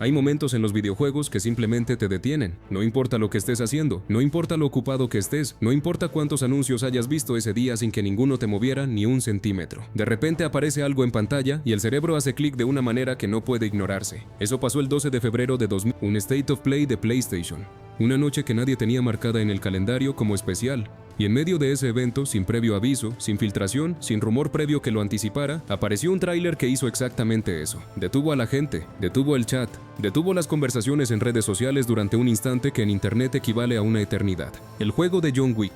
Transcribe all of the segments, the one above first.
Hay momentos en los videojuegos que simplemente te detienen. No importa lo que estés haciendo, no importa lo ocupado que estés, no importa cuántos anuncios hayas visto ese día sin que ninguno te moviera ni un centímetro. De repente aparece algo en pantalla y el cerebro hace clic de una manera que no puede ignorarse. Eso pasó el 12 de febrero de 2000, un State of Play de PlayStation. Una noche que nadie tenía marcada en el calendario como especial. Y en medio de ese evento, sin previo aviso, sin filtración, sin rumor previo que lo anticipara, apareció un tráiler que hizo exactamente eso. Detuvo a la gente, detuvo el chat, detuvo las conversaciones en redes sociales durante un instante que en internet equivale a una eternidad. El juego de John Wick,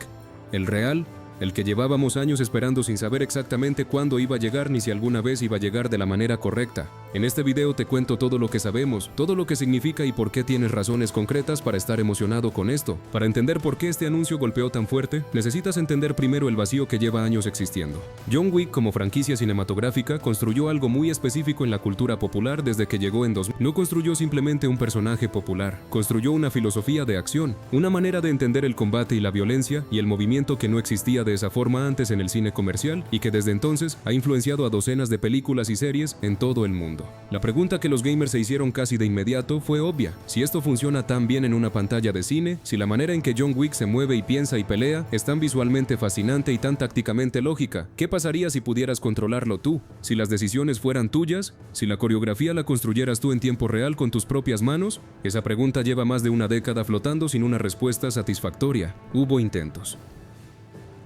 el real, el que llevábamos años esperando sin saber exactamente cuándo iba a llegar ni si alguna vez iba a llegar de la manera correcta. En este video te cuento todo lo que sabemos, todo lo que significa y por qué tienes razones concretas para estar emocionado con esto. Para entender por qué este anuncio golpeó tan fuerte, necesitas entender primero el vacío que lleva años existiendo. John Wick, como franquicia cinematográfica, construyó algo muy específico en la cultura popular desde que llegó en 2000. No construyó simplemente un personaje popular, construyó una filosofía de acción, una manera de entender el combate y la violencia y el movimiento que no existía de esa forma antes en el cine comercial y que desde entonces ha influenciado a docenas de películas y series en todo el mundo. La pregunta que los gamers se hicieron casi de inmediato fue obvia: si esto funciona tan bien en una pantalla de cine, si la manera en que John Wick se mueve y piensa y pelea es tan visualmente fascinante y tan tácticamente lógica, ¿qué pasaría si pudieras controlarlo tú? Si las decisiones fueran tuyas, si la coreografía la construyeras tú en tiempo real con tus propias manos. Esa pregunta lleva más de una década flotando sin una respuesta satisfactoria. Hubo intentos.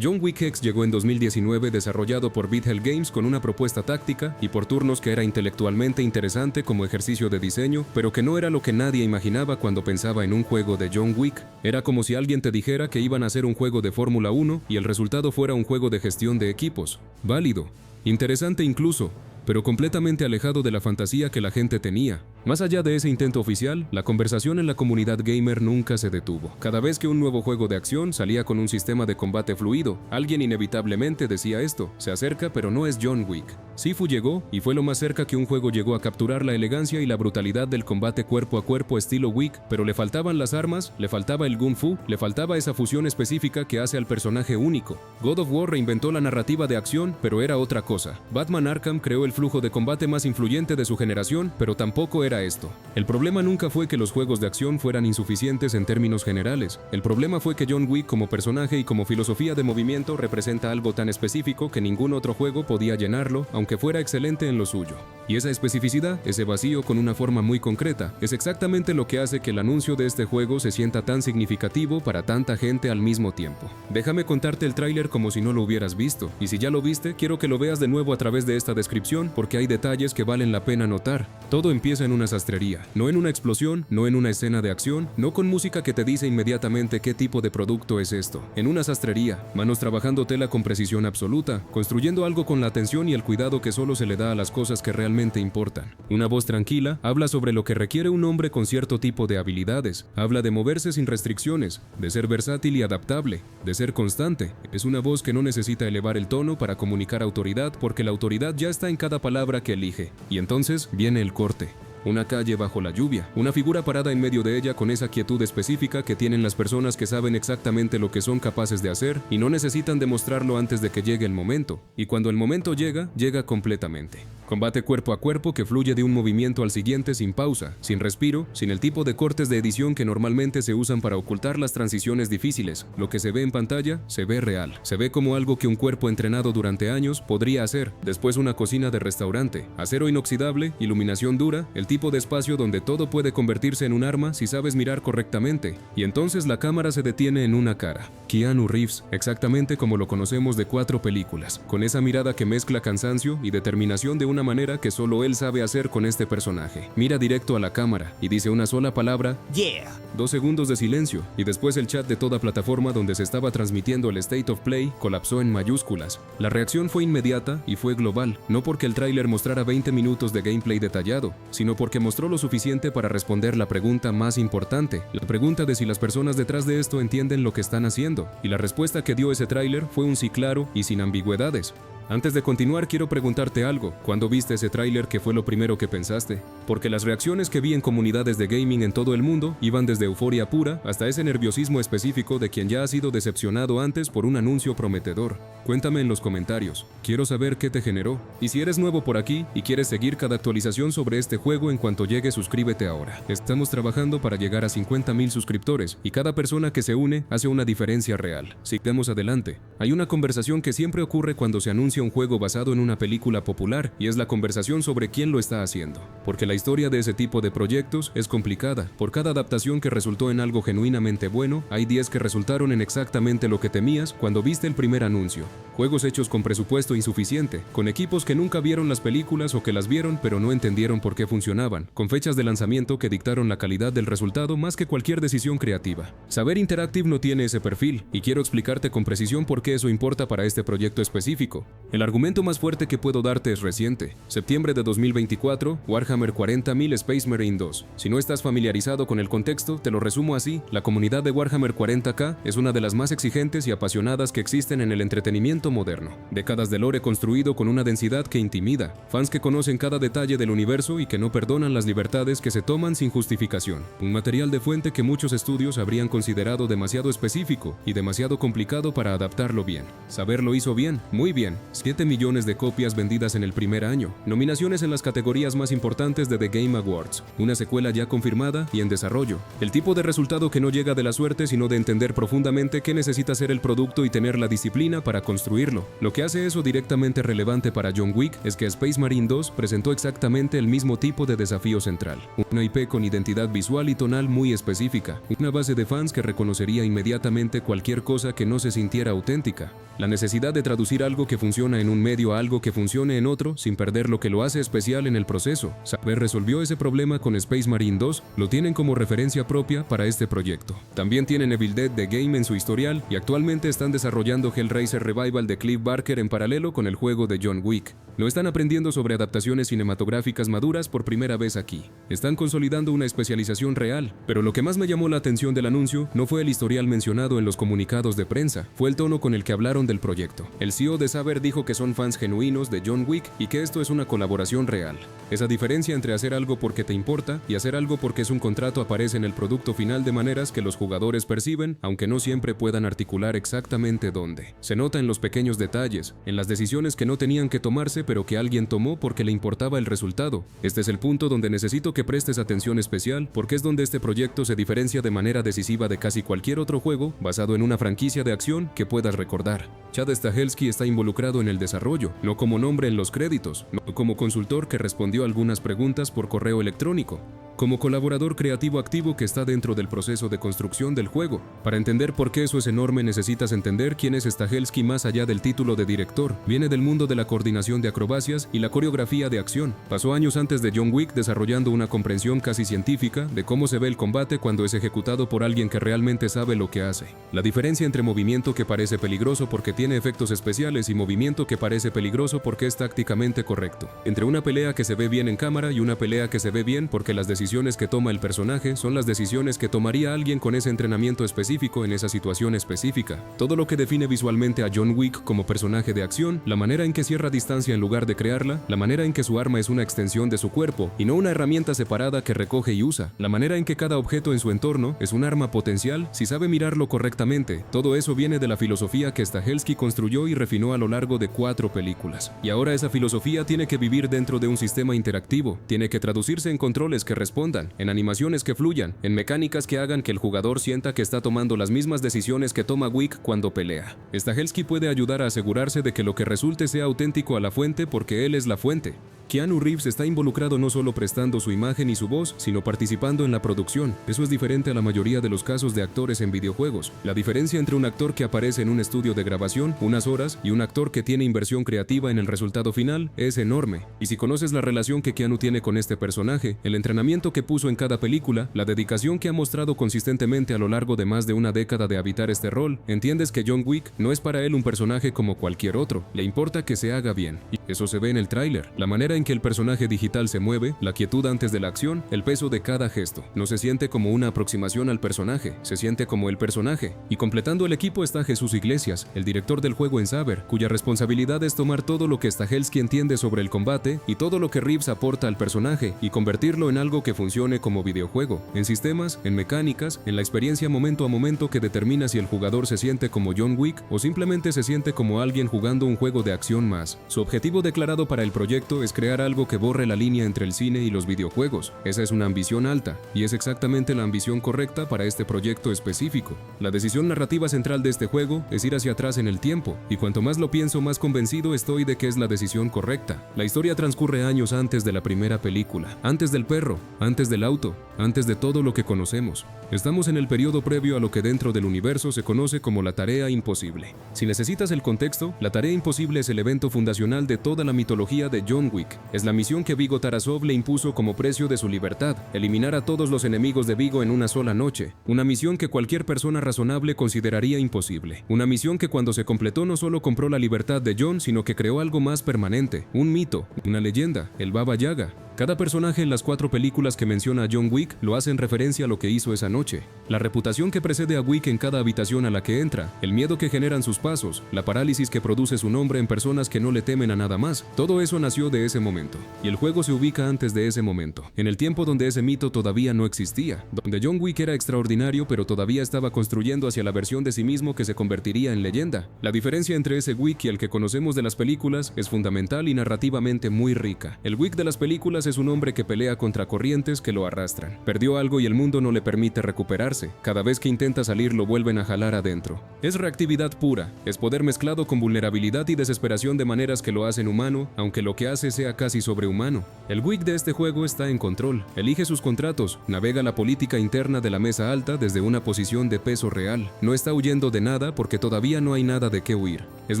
John Wick Hex llegó en 2019 desarrollado por Vidhel Games con una propuesta táctica y por turnos que era intelectualmente interesante como ejercicio de diseño, pero que no era lo que nadie imaginaba cuando pensaba en un juego de John Wick. Era como si alguien te dijera que iban a hacer un juego de Fórmula 1 y el resultado fuera un juego de gestión de equipos. Válido, interesante incluso, pero completamente alejado de la fantasía que la gente tenía. Más allá de ese intento oficial, la conversación en la comunidad gamer nunca se detuvo. Cada vez que un nuevo juego de acción salía con un sistema de combate fluido, alguien inevitablemente decía esto: se acerca pero no es John Wick. Sifu llegó y fue lo más cerca que un juego llegó a capturar la elegancia y la brutalidad del combate cuerpo a cuerpo estilo Wick, pero le faltaban las armas, le faltaba el Kung Fu, le faltaba esa fusión específica que hace al personaje único. God of War reinventó la narrativa de acción, pero era otra cosa. Batman Arkham creó el flujo de combate más influyente de su generación, pero tampoco era esto. El problema nunca fue que los juegos de acción fueran insuficientes en términos generales. El problema fue que John Wick como personaje y como filosofía de movimiento representa algo tan específico que ningún otro juego podía llenarlo, aunque fuera excelente en lo suyo. Y esa especificidad, ese vacío con una forma muy concreta, es exactamente lo que hace que el anuncio de este juego se sienta tan significativo para tanta gente al mismo tiempo. Déjame contarte el tráiler como si no lo hubieras visto, y si ya lo viste, quiero que lo veas de nuevo a través de esta descripción porque hay detalles que valen la pena notar. Todo empieza en una sastrería, no en una explosión, no en una escena de acción, no con música que te dice inmediatamente qué tipo de producto es esto. En una sastrería, manos trabajando tela con precisión absoluta, construyendo algo con la atención y el cuidado que solo se le da a las cosas que realmente importan. Una voz tranquila habla sobre lo que requiere un hombre con cierto tipo de habilidades. Habla de moverse sin restricciones, de ser versátil y adaptable, de ser constante. Es una voz que no necesita elevar el tono para comunicar autoridad porque la autoridad ya está en cada palabra que elige. Y entonces viene el corte. Una calle bajo la lluvia, una figura parada en medio de ella con esa quietud específica que tienen las personas que saben exactamente lo que son capaces de hacer y no necesitan demostrarlo antes de que llegue el momento. Y cuando el momento llega, llega completamente. Combate cuerpo a cuerpo que fluye de un movimiento al siguiente sin pausa, sin respiro, sin el tipo de cortes de edición que normalmente se usan para ocultar las transiciones difíciles. Lo que se ve en pantalla se ve real. Se ve como algo que un cuerpo entrenado durante años podría hacer. Después una cocina de restaurante, acero inoxidable, iluminación dura, el tipo de espacio donde todo puede convertirse en un arma si sabes mirar correctamente. Y entonces la cámara se detiene en una cara. Keanu Reeves, exactamente como lo conocemos de 4 películas, con esa mirada que mezcla cansancio y determinación de una manera que solo él sabe hacer con este personaje. Mira directo a la cámara y dice una sola palabra: "Yeah". 2 segundos de silencio y después el chat de toda plataforma donde se estaba transmitiendo el State of Play colapsó en mayúsculas. La reacción fue inmediata y fue global, no porque el tráiler mostrara 20 minutos de gameplay detallado, sino porque mostró lo suficiente para responder la pregunta más importante, la pregunta de si las personas detrás de esto entienden lo que están haciendo. Y la respuesta que dio ese tráiler fue un sí claro y sin ambigüedades. Antes de continuar, quiero preguntarte algo. ¿Cuándo viste ese tráiler, qué fue lo primero que pensaste? Porque las reacciones que vi en comunidades de gaming en todo el mundo iban desde euforia pura hasta ese nerviosismo específico de quien ya ha sido decepcionado antes por un anuncio prometedor. Cuéntame en los comentarios. Quiero saber qué te generó. Y si eres nuevo por aquí y quieres seguir cada actualización sobre este juego en cuanto llegue, suscríbete ahora. Estamos trabajando para llegar a 50,000 suscriptores y cada persona que se une hace una diferencia real. Sigamos adelante. Hay una conversación que siempre ocurre cuando se anuncia un juego basado en una película popular y es la conversación sobre quién lo está haciendo. Porque la historia de ese tipo de proyectos es complicada. Por cada adaptación que resultó en algo genuinamente bueno, hay 10 que resultaron en exactamente lo que temías cuando viste el primer anuncio. Juegos hechos con presupuesto insuficiente, con equipos que nunca vieron las películas o que las vieron pero no entendieron por qué funcionaban, con fechas de lanzamiento que dictaron la calidad del resultado más que cualquier decisión creativa. Saber Interactive no tiene ese perfil y quiero explicarte con precisión por qué eso importa para este proyecto específico. El argumento más fuerte que puedo darte es reciente. Septiembre de 2024, Warhammer 40,000 Space Marine 2. Si no estás familiarizado con el contexto, te lo resumo así. La comunidad de Warhammer 40K es una de las más exigentes y apasionadas que existen en el entretenimiento moderno. Décadas de lore construido con una densidad que intimida. Fans que conocen cada detalle del universo y que no perdonan las libertades que se toman sin justificación. Un material de fuente que muchos estudios habrían considerado demasiado específico y demasiado complicado para adaptarlo bien. Saber lo hizo bien, muy bien. 7 millones de copias vendidas en el primer año. Nominaciones en las categorías más importantes de The Game Awards. Una secuela ya confirmada y en desarrollo. El tipo de resultado que no llega de la suerte sino de entender profundamente qué necesita ser el producto y tener la disciplina para construirlo. Lo que hace eso directamente relevante para John Wick es que Space Marine 2 presentó exactamente el mismo tipo de desafío central. Una IP con identidad visual y tonal muy específica. Una base de fans que reconocería inmediatamente cualquier cosa que no se sintiera auténtica. La necesidad de traducir algo que funciona en un medio a algo que funcione en otro sin perder lo que lo hace especial en el proceso. Saber resolvió ese problema con Space Marine 2, lo tienen como referencia propia para este proyecto. También tienen Evil Dead The Game en su historial y actualmente están desarrollando Hellraiser Revival de Clive Barker en paralelo con el juego de John Wick. No están aprendiendo sobre adaptaciones cinematográficas maduras por primera vez aquí. Están consolidando una especialización real, pero lo que más me llamó la atención del anuncio no fue el historial mencionado en los comunicados de prensa, fue el tono con el que hablaron del proyecto. El CEO de Saber dijo que son fans genuinos de John Wick y que esto es una colaboración real. Esa diferencia entre hacer algo porque te importa y hacer algo porque es un contrato aparece en el producto final de maneras que los jugadores perciben, aunque no siempre puedan articular exactamente dónde. Se nota en los pequeños detalles, en las decisiones que no tenían que tomarse pero que alguien tomó porque le importaba el resultado. Este es el punto donde necesito que prestes atención especial porque es donde este proyecto se diferencia de manera decisiva de casi cualquier otro juego basado en una franquicia de acción que puedas recordar. Chad Stahelski está involucrado en el desarrollo, no como nombre en los créditos, no como consultor que respondió algunas preguntas por correo electrónico, como colaborador creativo activo que está dentro del proceso de construcción del juego. Para entender por qué eso es enorme necesitas entender quién es Stahelski más allá del título de director. Viene del mundo de la coordinación de acrobacias y la coreografía de acción. Pasó años antes de John Wick desarrollando una comprensión casi científica de cómo se ve el combate cuando es ejecutado por alguien que realmente sabe lo que hace. La diferencia entre movimiento que parece peligroso porque tiene efectos especiales y movimiento que parece peligroso porque es tácticamente correcto. Entre una pelea que se ve bien en cámara y una pelea que se ve bien porque las decisiones que toma el personaje son las decisiones que tomaría alguien con ese entrenamiento específico en esa situación específica. Todo lo que define visualmente a John Wick como personaje de acción, la manera en que cierra distancia en lugar de crearla, la manera en que su arma es una extensión de su cuerpo y no una herramienta separada que recoge y usa, la manera en que cada objeto en su entorno es un arma potencial si sabe mirarlo correctamente, todo eso viene de la filosofía que Stahelski construyó y refinó a lo largo de 4 películas. Y ahora esa filosofía tiene que vivir dentro de un sistema interactivo, tiene que traducirse en controles que respondan, en animaciones que fluyan, en mecánicas que hagan que el jugador sienta que está tomando las mismas decisiones que toma Wick cuando pelea. Stahelski puede ayudar a asegurarse de que lo que resulte sea auténtico a la fuente porque él es la fuente. Keanu Reeves está involucrado no solo prestando su imagen y su voz, sino participando en la producción. Eso es diferente a la mayoría de los casos de actores en videojuegos. La diferencia entre un actor que aparece en un estudio de grabación unas horas y un actor que tiene inversión creativa en el resultado final es enorme. Y si conoces la relación que Keanu tiene con este personaje, el entrenamiento que puso en cada película, la dedicación que ha mostrado consistentemente a lo largo de más de una década de habitar este rol, entiendes que John Wick no es para él un personaje como cualquier otro. Le importa que se haga bien. Y eso se ve en el tráiler. La manera manera en que el personaje digital se mueve, la quietud antes de la acción, el peso de cada gesto. No se siente como una aproximación al personaje, se siente como el personaje. Y completando el equipo está Jesús Iglesias, el director del juego en Saber, cuya responsabilidad es tomar todo lo que Stahelski entiende sobre el combate y todo lo que Reeves aporta al personaje y convertirlo en algo que funcione como videojuego, en sistemas, en mecánicas, en la experiencia momento a momento que determina si el jugador se siente como John Wick o simplemente se siente como alguien jugando un juego de acción más. Su objetivo declarado para el proyecto es crear algo que borre la línea entre el cine y los videojuegos. Esa es una ambición alta, y es exactamente la ambición correcta para este proyecto específico. La decisión narrativa central de este juego es ir hacia atrás en el tiempo, y cuanto más lo pienso, más convencido estoy de que es la decisión correcta. La historia transcurre años antes de la primera película, antes del perro, antes del auto, antes de todo lo que conocemos. Estamos en el periodo previo a lo que dentro del universo se conoce como la tarea imposible. Si necesitas el contexto, la tarea imposible es el evento fundacional de toda la mitología de John Wick. Es la misión que Viggo Tarasov le impuso como precio de su libertad, eliminar a todos los enemigos de Viggo en una sola noche. Una misión que cualquier persona razonable consideraría imposible. Una misión que cuando se completó no solo compró la libertad de John, sino que creó algo más permanente, un mito, una leyenda, el Baba Yaga. Cada personaje en las 4 películas que menciona John Wick lo hace en referencia a lo que hizo esa noche. La reputación que precede a Wick en cada habitación a la que entra, el miedo que generan sus pasos, la parálisis que produce su nombre en personas que no le temen a nada más, todo eso nació de ese momento. Y el juego se ubica antes de ese momento, en el tiempo donde ese mito todavía no existía, donde John Wick era extraordinario pero todavía estaba construyendo hacia la versión de sí mismo que se convertiría en leyenda. La diferencia entre ese Wick y el que conocemos de las películas es fundamental y narrativamente muy rica. El Wick de las películas es un hombre que pelea contra corrientes que lo arrastran. Perdió algo y el mundo no le permite recuperarse. Cada vez que intenta salir lo vuelven a jalar adentro. Es reactividad pura, es poder mezclado con vulnerabilidad y desesperación de maneras que lo hacen humano, aunque lo que hace sea casi sobrehumano. El Wick de este juego está en control, elige sus contratos, navega la política interna de la mesa alta desde una posición de peso real. No está huyendo de nada porque todavía no hay nada de qué huir. Es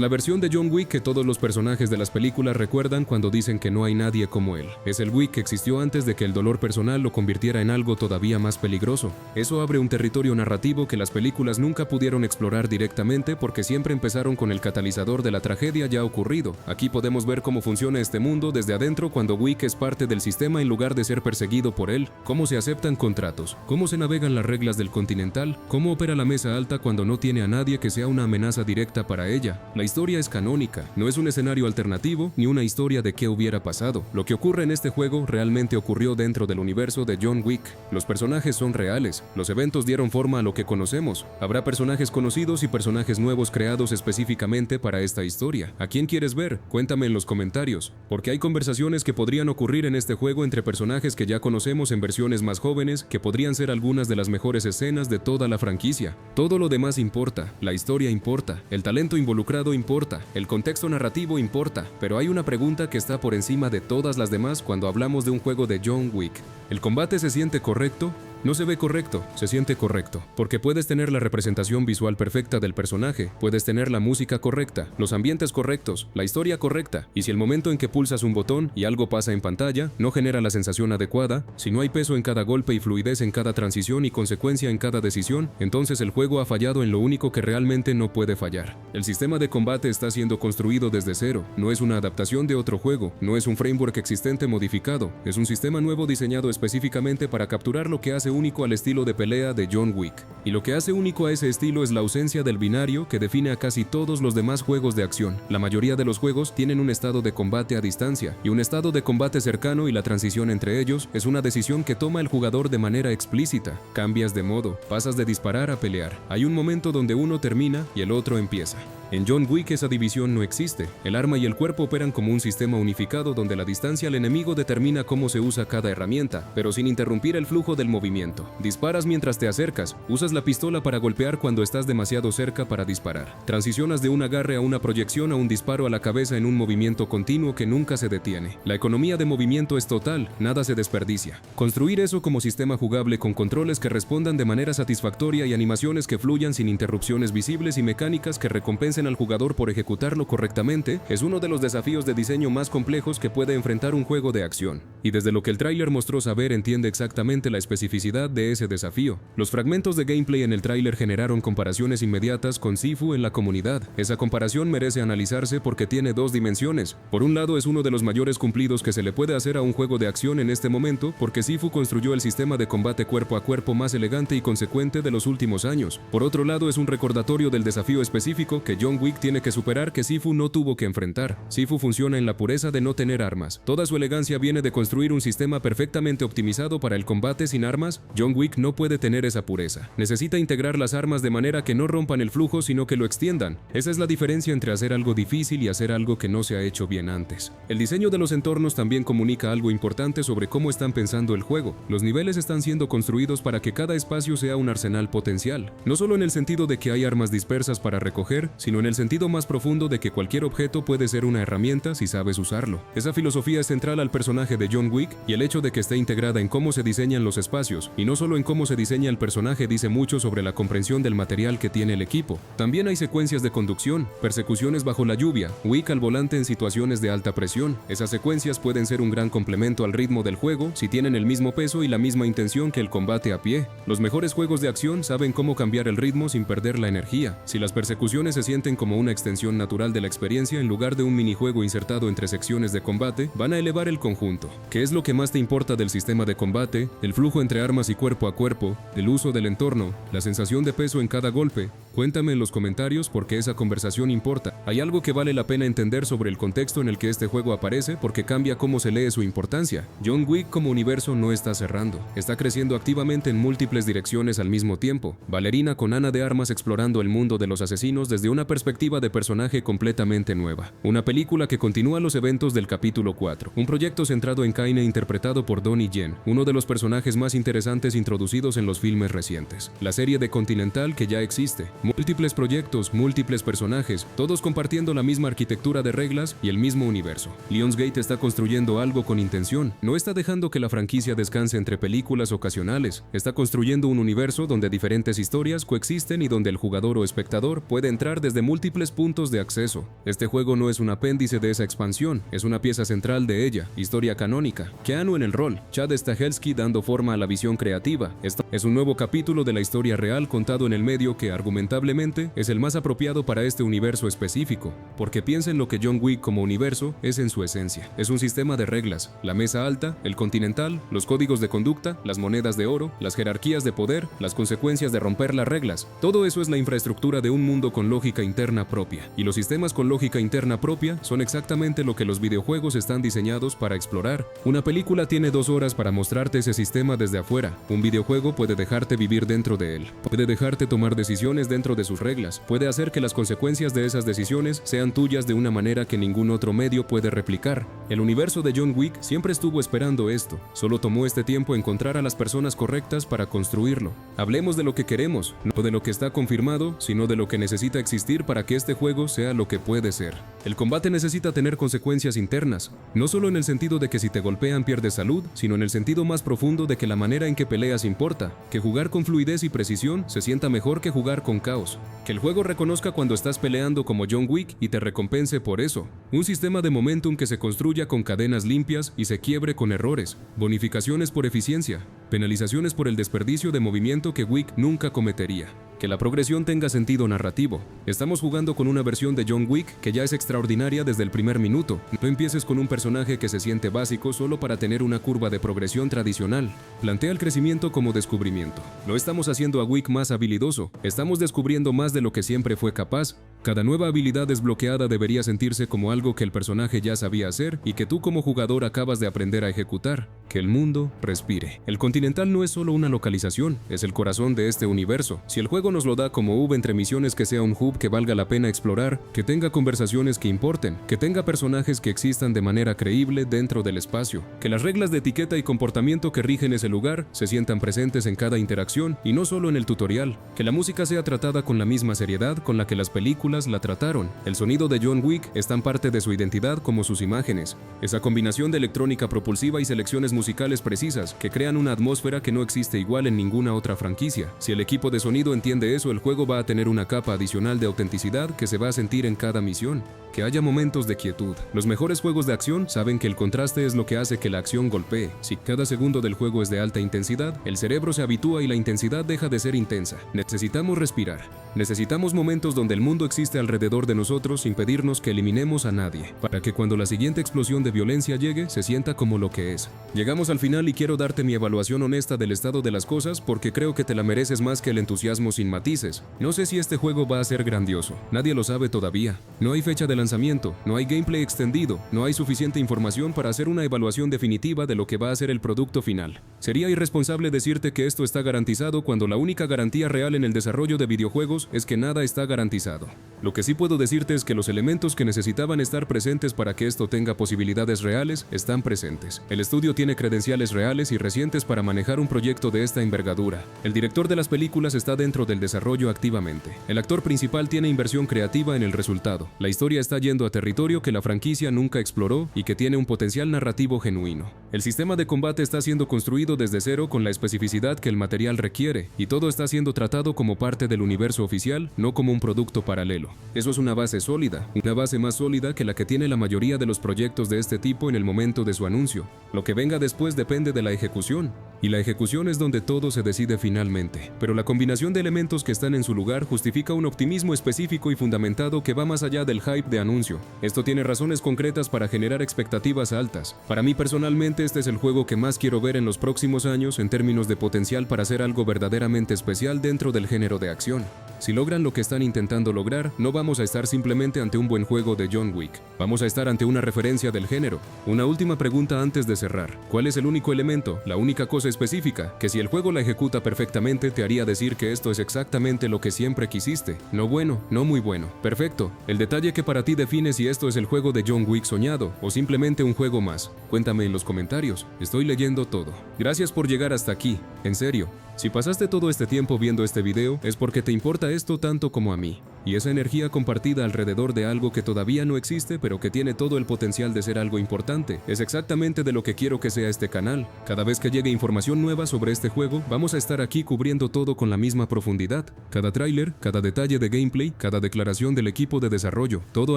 la versión de John Wick que todos los personajes de las películas recuerdan cuando dicen que no hay nadie como él. Es el Wick que existió antes de que el dolor personal lo convirtiera en algo todavía más peligroso. Eso abre un territorio narrativo que las películas nunca pudieron explorar directamente porque siempre empezaron con el catalizador de la tragedia ya ocurrido. Aquí podemos ver cómo funciona este mundo desde adentro cuando Wick es parte del sistema en lugar de ser perseguido por él, cómo se aceptan contratos, cómo se navegan las reglas del Continental, cómo opera la mesa alta cuando no tiene a nadie que sea una amenaza directa para ella. La historia es canónica, no es un escenario alternativo ni una historia de qué hubiera pasado. Lo que ocurre en este juego realmente ocurrió dentro del universo de John Wick. Los personajes son reales, los eventos dieron forma a lo que conocemos. Habrá personajes conocidos y personajes nuevos creados específicamente para esta historia. ¿A quién quieres ver? Cuéntame en los comentarios, porque hay conversaciones que podrían ocurrir en este juego entre personajes que ya conocemos en versiones más jóvenes, que podrían ser algunas de las mejores escenas de toda la franquicia. Todo lo demás importa, la historia importa, el talento involucrado importa, el contexto narrativo importa, pero hay una pregunta que está por encima de todas las demás cuando hablamos de un juego de John Wick. ¿El combate se siente correcto? No se ve correcto, se siente correcto, porque puedes tener la representación visual perfecta del personaje, puedes tener la música correcta, los ambientes correctos, la historia correcta, y si el momento en que pulsas un botón y algo pasa en pantalla no genera la sensación adecuada, si no hay peso en cada golpe y fluidez en cada transición y consecuencia en cada decisión, entonces el juego ha fallado en lo único que realmente no puede fallar. El sistema de combate está siendo construido desde cero, no es una adaptación de otro juego, no es un framework existente modificado, es un sistema nuevo diseñado específicamente para capturar lo que hace único al estilo de pelea de John Wick. Y lo que hace único a ese estilo es la ausencia del binario que define a casi todos los demás juegos de acción. La mayoría de los juegos tienen un estado de combate a distancia y un estado de combate cercano, y la transición entre ellos es una decisión que toma el jugador de manera explícita. Cambias de modo, pasas de disparar a pelear. Hay un momento donde uno termina y el otro empieza. En John Wick esa división no existe. El arma y el cuerpo operan como un sistema unificado donde la distancia al enemigo determina cómo se usa cada herramienta, pero sin interrumpir el flujo del movimiento. Disparas mientras te acercas, usas la pistola para golpear cuando estás demasiado cerca para disparar. Transicionas de un agarre a una proyección a un disparo a la cabeza en un movimiento continuo que nunca se detiene. La economía de movimiento es total, nada se desperdicia. Construir eso como sistema jugable con controles que respondan de manera satisfactoria y animaciones que fluyan sin interrupciones visibles y mecánicas que recompensen reconocen al jugador por ejecutarlo correctamente es uno de los desafíos de diseño más complejos que puede enfrentar un juego de acción. Y desde lo que el tráiler mostró saber entiende exactamente la especificidad de ese desafío. Los fragmentos de gameplay en el tráiler generaron comparaciones inmediatas con Sifu en la comunidad. Esa comparación merece analizarse porque tiene dos dimensiones. Por un lado, es uno de los mayores cumplidos que se le puede hacer a un juego de acción en este momento porque Sifu construyó el sistema de combate cuerpo a cuerpo más elegante y consecuente de los últimos años. Por otro lado, es un recordatorio del desafío específico que John Wick tiene que superar que Sifu no tuvo que enfrentar. Sifu funciona en la pureza de no tener armas. Toda su elegancia viene de construir un sistema perfectamente optimizado para el combate sin armas. John Wick no puede tener esa pureza. Necesita integrar las armas de manera que no rompan el flujo sino que lo extiendan. Esa es la diferencia entre hacer algo difícil y hacer algo que no se ha hecho bien antes. El diseño de los entornos también comunica algo importante sobre cómo están pensando el juego. Los niveles están siendo construidos para que cada espacio sea un arsenal potencial. No solo en el sentido de que hay armas dispersas para recoger, sino en el sentido más profundo de que cualquier objeto puede ser una herramienta si sabes usarlo. Esa filosofía es central al personaje de John Wick y el hecho de que esté integrada en cómo se diseñan los espacios y no solo en cómo se diseña el personaje dice mucho sobre la comprensión del material que tiene el equipo. También hay secuencias de conducción, persecuciones bajo la lluvia, Wick al volante en situaciones de alta presión. Esas secuencias pueden ser un gran complemento al ritmo del juego si tienen el mismo peso y la misma intención que el combate a pie. Los mejores juegos de acción saben cómo cambiar el ritmo sin perder la energía. Si las persecuciones se sienten como una extensión natural de la experiencia en lugar de un minijuego insertado entre secciones de combate, van a elevar el conjunto. ¿Qué es lo que más te importa del sistema de combate? El flujo entre armas y cuerpo a cuerpo, el uso del entorno, la sensación de peso en cada golpe. Cuéntame en los comentarios porque esa conversación importa. Hay algo que vale la pena entender sobre el contexto en el que este juego aparece porque cambia cómo se lee su importancia. John Wick como universo no está cerrando, está creciendo activamente en múltiples direcciones al mismo tiempo. Ballerina con Ana de Armas explorando el mundo de los asesinos desde una perspectiva de personaje completamente nueva. Una película que continúa los eventos del capítulo 4. Un proyecto centrado en Kaine interpretado por Donnie Yen, uno de los personajes más interesantes introducidos en los filmes recientes. La serie de Continental que ya existe. Múltiples proyectos, múltiples personajes, todos compartiendo la misma arquitectura de reglas y el mismo universo. Lionsgate está construyendo algo con intención. No está dejando que la franquicia descanse entre películas ocasionales. Está construyendo un universo donde diferentes historias coexisten y donde el jugador o espectador puede entrar desde múltiples puntos de acceso. Este juego no es un apéndice de esa expansión, es una pieza central de ella. Historia canónica. Keanu en el rol. Chad Stahelski dando forma a la visión creativa. Esto es un nuevo capítulo de la historia real contado en el medio que argumentablemente es el más apropiado para este universo específico, porque piensa en lo que John Wick como universo es en su esencia. Es un sistema de reglas, la mesa alta, el continental, los códigos de conducta, las monedas de oro, las jerarquías de poder, las consecuencias de romper las reglas. Todo eso es la infraestructura de un mundo con lógica interna propia, y los sistemas con lógica interna propia son exactamente lo que los videojuegos están diseñados para explorar. Una película tiene 2 horas para mostrarte ese sistema desde afuera. Un videojuego puede dejarte vivir dentro de él, puede dejarte tomar decisiones dentro de sus reglas, puede hacer que las consecuencias de esas decisiones sean tuyas de una manera que ningún otro medio puede replicar. El universo de John Wick siempre estuvo esperando esto, solo tomó este tiempo encontrar a las personas correctas para construirlo. Hablemos de lo que queremos, no de lo que está confirmado, sino de lo que necesita existir para que este juego sea lo que puede ser. El combate necesita tener consecuencias internas, no solo en el sentido de que si te golpean pierdes salud, sino en el sentido más profundo de que la manera en que peleas importa, que jugar con fluidez y precisión se sienta mejor que jugar con caos. Que el juego reconozca cuando estás peleando como John Wick y te recompense por eso. Un sistema de momentum que se construya con cadenas limpias y se quiebre con errores. Bonificaciones por eficiencia. Penalizaciones por el desperdicio de movimiento que Wick nunca cometería. Que la progresión tenga sentido narrativo. Estamos jugando con una versión de John Wick que ya es extraordinaria desde el primer minuto. No empieces con un personaje que se siente básico solo para tener una curva de progresión tradicional. Plantea el crecimiento como descubrimiento. No estamos haciendo a Wick más habilidoso, estamos descubriendo más de lo que siempre fue capaz. Cada nueva habilidad desbloqueada debería sentirse como algo que el personaje ya sabía hacer y que tú como jugador acabas de aprender a ejecutar. Que el mundo respire. El Continental no es solo una localización, es el corazón de este universo. Si el juego nos lo da como hub entre misiones, que sea un hub que valga la pena explorar, que tenga conversaciones que importen, que tenga personajes que existan de manera creíble dentro del espacio, que las reglas de etiqueta y comportamiento que rigen ese lugar se sientan presentes en cada interacción y no solo en el tutorial, que la música sea tratada con la misma seriedad con la que las películas películas la trataron. El sonido de John Wick es tan parte de su identidad como sus imágenes. Esa combinación de electrónica propulsiva y selecciones musicales precisas que crean una atmósfera que no existe igual en ninguna otra franquicia. Si el equipo de sonido entiende eso, el juego va a tener una capa adicional de autenticidad que se va a sentir en cada misión. Que haya momentos de quietud. Los mejores juegos de acción saben que el contraste es lo que hace que la acción golpee. Si cada segundo del juego es de alta intensidad, el cerebro se habitúa y la intensidad deja de ser intensa. Necesitamos respirar. Necesitamos momentos donde el mundo existe alrededor de nosotros sin pedirnos que eliminemos a nadie, para que cuando la siguiente explosión de violencia llegue, se sienta como lo que es. Llegamos al final y quiero darte mi evaluación honesta del estado de las cosas porque creo que te la mereces más que el entusiasmo sin matices. No sé si este juego va a ser grandioso. Nadie lo sabe todavía. No hay fecha de lanzamiento, no hay gameplay extendido, no hay suficiente información para hacer una evaluación definitiva de lo que va a ser el producto final. Sería irresponsable decirte que esto está garantizado cuando la única garantía real en el desarrollo de videojuegos es que nada está garantizado. Lo que sí puedo decirte es que los elementos que necesitaban estar presentes para que esto tenga posibilidades reales están presentes. El estudio tiene credenciales reales y recientes para manejar un proyecto de esta envergadura. El director de las películas está dentro del desarrollo activamente. El actor principal tiene inversión creativa en el resultado. La historia está yendo a territorio que la franquicia nunca exploró y que tiene un potencial narrativo genuino. El sistema de combate está siendo construido desde cero con la especificidad que el material requiere y todo está siendo tratado como parte del universo oficial, no como un producto paralelo. Eso es una base sólida, una base más sólida que la que tiene la mayoría de los proyectos de este tipo en el momento de su anuncio. Lo que venga después depende de la ejecución, y la ejecución es donde todo se decide finalmente. Pero la combinación de elementos que están en su lugar justifica un optimismo específico y fundamentado que va más allá del hype de anuncio. Esto tiene razones concretas para generar expectativas altas. Para mí personalmente este es el juego que más quiero ver en los próximos años en términos de potencial para hacer algo verdaderamente especial dentro del género de acción. Si logran lo que están intentando lograr, no vamos a estar simplemente ante un buen juego de John Wick. Vamos a estar ante una referencia del género. Una última pregunta antes de cerrar. ¿Cuál es el único elemento, la única cosa específica, que si el juego la ejecuta perfectamente te haría decir que esto es exactamente lo que siempre quisiste? No bueno, no muy bueno. Perfecto. El detalle que para ti define si esto es el juego de John Wick soñado o simplemente un juego más. Cuéntame en los comentarios. Estoy leyendo todo. Gracias por llegar hasta aquí. En serio. Si pasaste todo este tiempo viendo este video es porque te importa esto tanto como a mí. Y esa energía compartida alrededor de algo que todavía no existe pero que tiene todo el potencial de ser algo importante es exactamente de lo que quiero que sea este canal. Cada vez que llegue información nueva sobre este juego, vamos a estar aquí cubriendo todo con la misma profundidad. Cada tráiler, cada detalle de gameplay, cada declaración del equipo de desarrollo, todo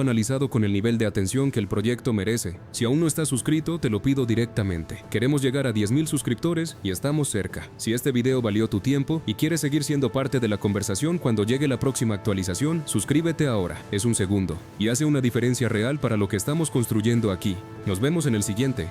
analizado con el nivel de atención que el proyecto merece. Si aún no estás suscrito, te lo pido directamente. Queremos llegar a 10,000 suscriptores y estamos cerca. Si este video valió tu tiempo y quieres seguir siendo parte de la conversación cuando llegue la próxima actualización, suscríbete ahora, es un segundo, y hace una diferencia real para lo que estamos construyendo aquí. Nos vemos en el siguiente.